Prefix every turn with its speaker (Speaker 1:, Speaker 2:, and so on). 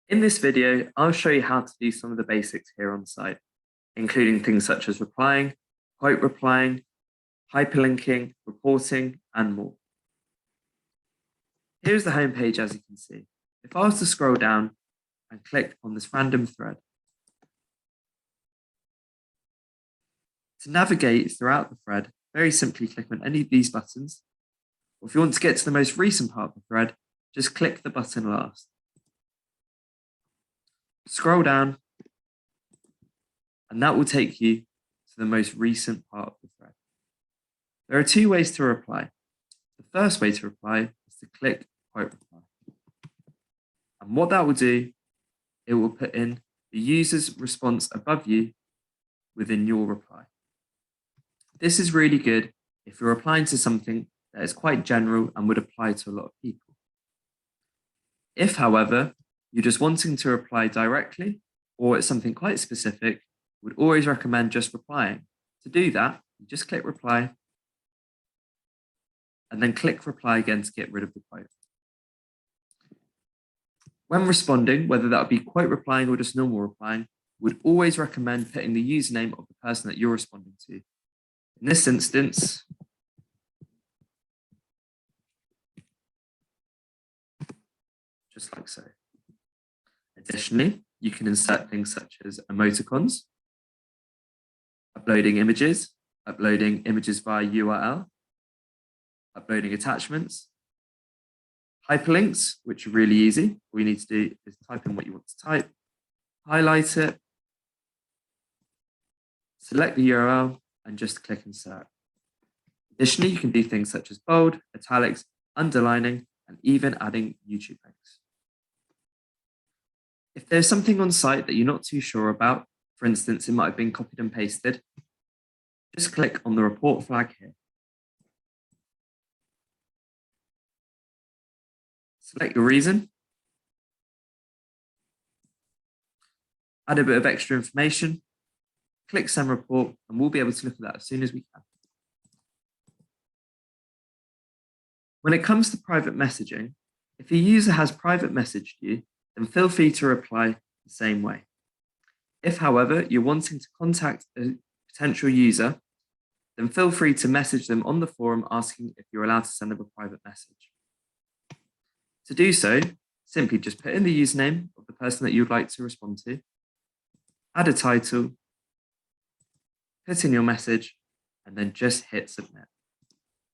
Speaker 1: In this video, I'll show you how to do some of the basics here on site, including things such as replying, quote replying, hyperlinking, reporting, and more. Here's the home page, as you can see. If I was to scroll down and click on this random thread, to navigate throughout the thread, very simply click on any of these buttons. Or if you want to get to the most recent part of the thread, just click the button last. Scroll down, and that will take you to the most recent part of the thread. There are two ways to reply. The first way to reply is to click quote reply. And what that will do, it will put in the user's response above you within your reply. This is really good if you're replying to something that is quite general and would apply to a lot of people. If, however, you're just wanting to reply directly or it's something quite specific, would always recommend just replying. To do that, you just click reply and then click reply again to get rid of the quote. When responding, whether that be quote replying or just normal replying, would always recommend putting the username of the person that you're responding to. In this instance, just like so. Additionally, you can insert things such as emoticons, uploading images via URL, uploading attachments, hyperlinks, which are really easy. All you need to do is type in what you want to type, highlight it, select the URL, and just click insert. Additionally, you can do things such as bold, italics, underlining, and even adding YouTube links. If there's something on site that you're not too sure about, for instance, it might have been copied and pasted, just click on the report flag here. Select your reason, add a bit of extra information, click send report, and we'll be able to look at that as soon as we can. When it comes to private messaging, if a user has private messaged you, then feel free to reply the same way. If, however, you're wanting to contact a potential user, then feel free to message them on the forum asking if you're allowed to send them a private message. To do so, simply just put in the username of the person that you'd like to respond to, add a title, put in your message, and then just hit submit.